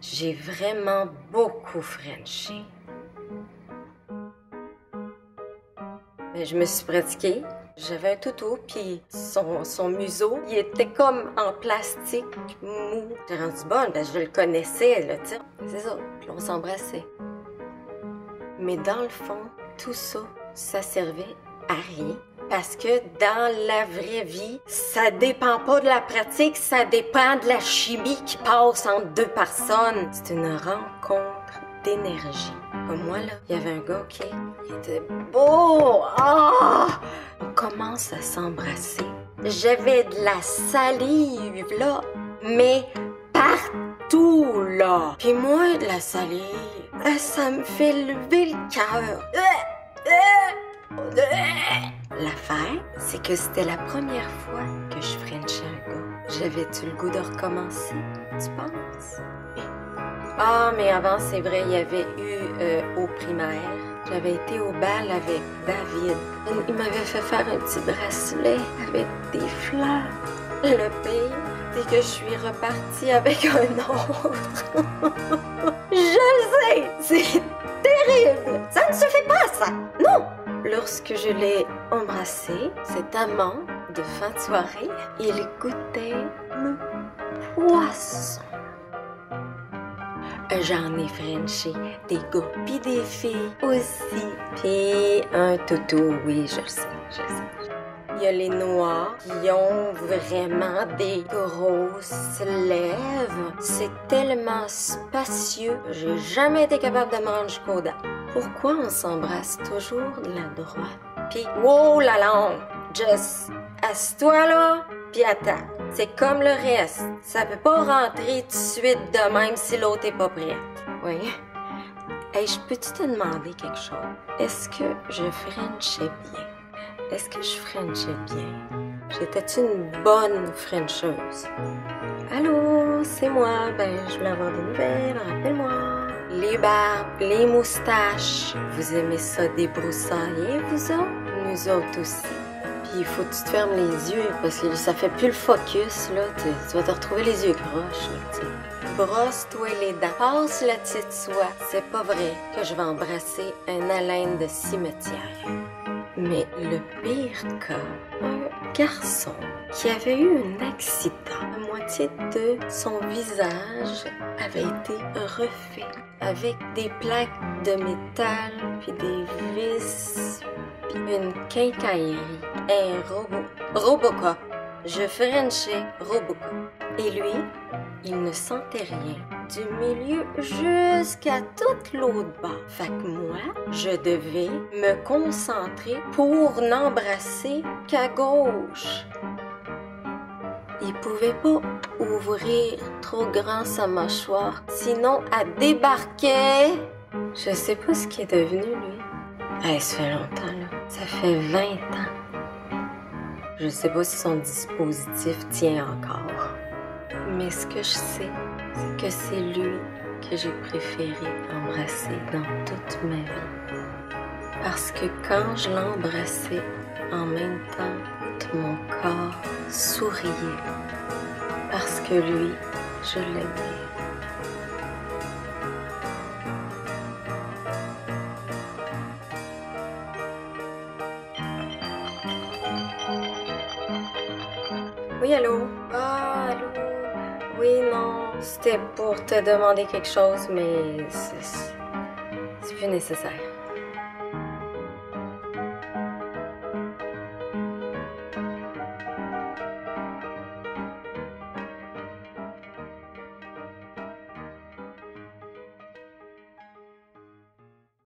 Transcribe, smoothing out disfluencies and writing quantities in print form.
j'ai vraiment beaucoup frenché. Mais je me suis pratiquée. J'avais un toutou, puis son museau, il était comme en plastique mou. J'ai rendu bonne, parce que je le connaissais, là, tu sais. C'est ça, puis on s'embrassait. Mais dans le fond, tout ça, ça servait à rien. Parce que dans la vraie vie, ça dépend pas de la pratique, ça dépend de la chimie qui passe entre deux personnes. C'est une rencontre d'énergie. Comme moi, là, il y avait un gars, OK, il était beau. Ah! On commence à s'embrasser. J'avais de la salive, là, mais partout, là. Puis moi, de la salive, ça me fait lever le cœur. L'affaire, c'est que c'était la première fois que je frenchais un gars. J'avais-tu le goût de recommencer, tu penses? Ah, mais avant, c'est vrai, il y avait eu au primaire. J'avais été au bal avec David. Il m'avait fait faire un petit bracelet avec des fleurs. Le pire, c'est que je suis repartie avec un autre. Je sais, c'est terrible. Ça ne se fait pas, ça. Non. Lorsque je l'ai embrassé, cet amant de fin de soirée, il goûtait le poisson. J'en ai frenché des gars pis des filles aussi. Pis un toutou, oui, je le sais. Il y a les noirs qui ont vraiment des grosses lèvres. C'est tellement spacieux. J'ai jamais été capable de me rendre jusqu'aux dents. Pourquoi on s'embrasse toujours de la droite? Pis, wow, la langue! Just, assis-toi là, pis attends. C'est comme le reste. Ça peut pas rentrer tout de suite de même si l'autre est pas prête. Oui. Hey, je peux-tu te demander quelque chose? Est-ce que je frenchais bien? Est-ce que je frenchais bien? J'étais-tu une bonne frencheuse? Allô, c'est moi. Ben, je voulais avoir des nouvelles, rappelle-moi. Les barbes, les moustaches. Vous aimez ça débroussailler, vous autres? Nous autres aussi. Puis il faut que tu te fermes les yeux parce que ça fait plus le focus, là. Tu vas te retrouver les yeux croches, là, tu sais. Brosse-toi les dents. Passe la petite soie. C'est pas vrai que je vais embrasser un haleine de cimetière. Mais le pire cas, un garçon qui avait eu un accident. La moitié de son visage avait été refait avec des plaques de métal, puis des vis, puis une quincaillerie. Un robot. Robocop. Je frenchais Robocop. Et lui, il ne sentait rien du milieu jusqu'à toute l'autre bas. Fait que moi, je devais me concentrer pour n'embrasser qu'à gauche. Il pouvait pas ouvrir trop grand sa mâchoire, sinon elle débarquait. Je sais pas ce qui est devenu, lui. Hey, ça fait longtemps, là. Ça fait 20 ans. Je sais pas si son dispositif tient encore. Mais ce que je sais, c'est que c'est lui que j'ai préféré embrasser dans toute ma vie. Parce que quand je l'embrassais, en même temps, tout mon corps souriait. Parce que lui, je l'aimais. Oui, allô? Ah, allô? Oui, non, c'était pour te demander quelque chose, mais c'est plus nécessaire.